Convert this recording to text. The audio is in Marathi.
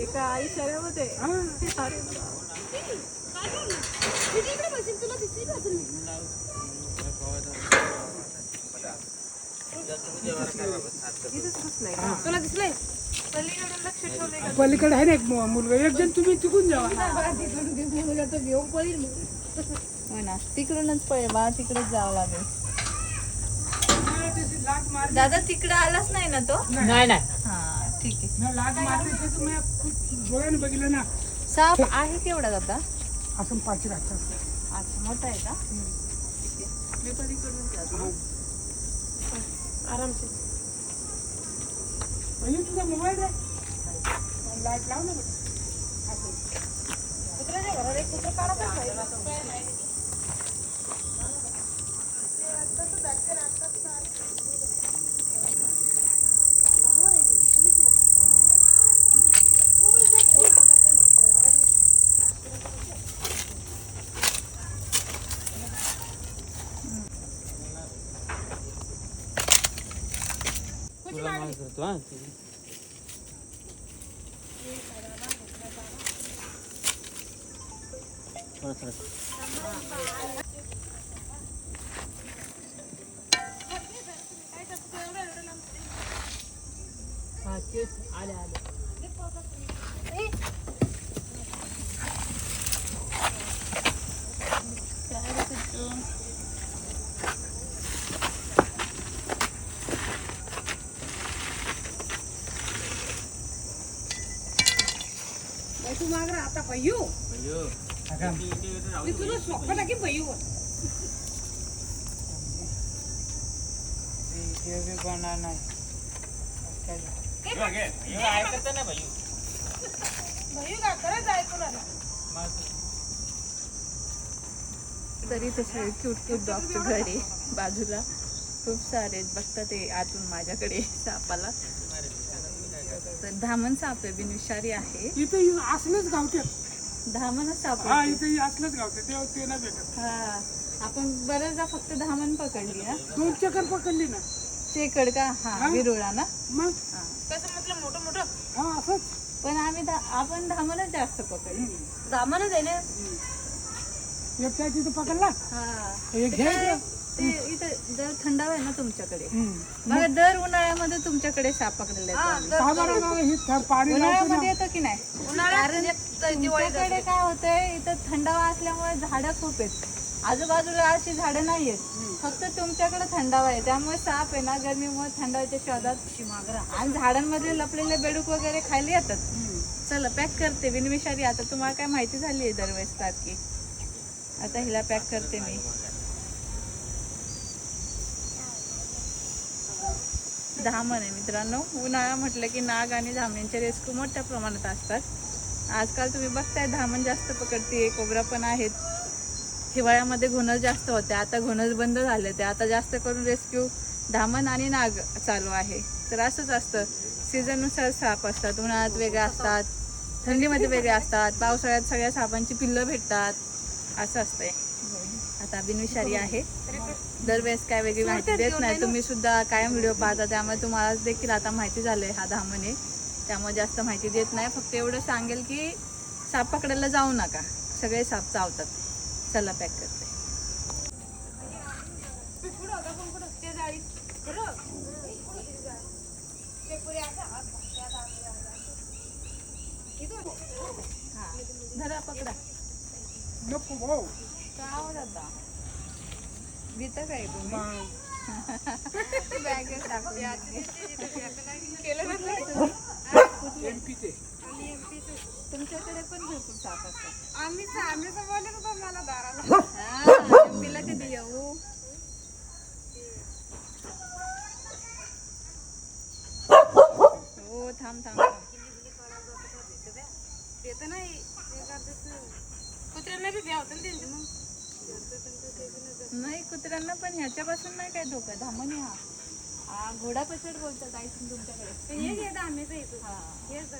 एका इशाऱ्यामध्ये तुला दिसलंय पलीकडे आहे ना एक मुलगा, एक जण तुम्ही तिकून जावा. मुलगा तो घेऊन पळील. हो ना, तिकडूनच पळेल बा, तिकडेच जावं लागेल. दादा तिकडे आलाच नाही ना तो? नाही नाही, हा ठीक आहे. लाग मारते तुम्ही डोळ्याने बघितलं ना. साप आहे केवढा दादा? असं 5 लागतात. अच्छा, मोठा आहे का? ठीक आहे, मी पलीकडून जातो. आरामशीर. तुझा मोबाईल आहे, लाईट लाव ना. कुत्र्याच्या घरात एक कुत्र काढतच नाही. तू माग आता भैयू मी तुला सोपं टाकी भैयू तरी तसे क्यूट क्यूट डॉगचे घरी बाजूला खूप सारे बघतात ते आतून माझ्याकडे सापाला. तर धामण साप आहे, बिनविषारी आहे. इथे असलंच गावते. धामणच साप हा, आहे. इथे असलंच गावते, ते ना भेटत. हा, आपण बरेचदा फक्त धामण पकडली ना. 2 चक्कर पकडली ना. चेकड का? हा, विरुळा ना. मग कसं म्हटलं मोठं मोठं. हा, असंच. पण आपण धामणच जास्त पकडली. धामणच आहे ना. एक त्या तिथे पकडला. हा, एक घ्यायचं. ते इथं जर थंडावा आहे ना तुमच्याकडे, बघा दर उन्हाळ्यामध्ये तुमच्याकडे साप पकडलेले आहेत. का बरं ना, हे पाणी लावतो ना. उन्हाळ्यामध्ये येतं की नाही? कारण तुमच्याकडे काय होतंय, इथं थंडावा असल्यामुळे झाडं खूप आहेत. आजूबाजूला अशी झाडं नाही आहेत, फक्त तुमच्याकडे थंडावा आहे. त्यामुळे साप आहे ना गरमीमुळे थंडाव्याच्या शोधात आणि झाडांमध्ये लपलेले बेडूक वगैरे खायला येतात. चला पॅक करते बिनविषारी. आता तुम्हाला काय माहिती झाली आहे दरवेळेस सारखी. आता हिला पॅक करते मी. धामण आहे मित्रांनो. उन्हाळा म्हटलं की नाग आणि धामणींचे रेस्क्यू मोठ्या प्रमाणात असतात. आजकाल तुम्ही बघताय धामण जास्त पकडते, कोबरा पण आहेत. हिवाळ्यामध्ये घुणस जास्त होते, आता घुणस बंद झाले. ते आता जास्त करून रेस्क्यू धामण आणि नाग चालू आहे. तर असंच असतं, सीझननुसार साप असतात. उन्हाळ्यात वेगळे असतात, थंडीमध्ये वेगळे असतात, पावसाळ्यात सगळ्या सापांची पिल्लं भेटतात, असं असतंय. आता बिनविषारी आहे, दरवेळेस काय वेगळी माहिती देत नाही. तुम्ही सुद्धा कायम व्हिडिओ पाहता, त्यामुळे तुम्हाला देखील आता माहिती झालंय हा धामण आहे. त्यामुळे जास्त माहिती देत नाही. फक्त एवढं सांगेल की साप पकडायला जाऊ नका, सगळे साप चावतात. चला पॅक करते. धरा पकडा. नको भाऊ. का दादा भीत काय तुम्ही? बॅगेत टाकून केलं ना. तुमच्याकडे पण भरपूर साप असतात. आम्ही बोलले होतो मला दाराला. एमपीला कधी येऊ? हो थांब थांब. येत नाही कुत्र्यांना बी भ्या होतं त्यांचे. मग नाही, कुत्र्यांना पण ह्याच्यापासून नाही काय धोका. धामणी हा घोडा पचड बोलतात आय थिंक तुमच्याकडे. हे घे धामेचं. हा, हेच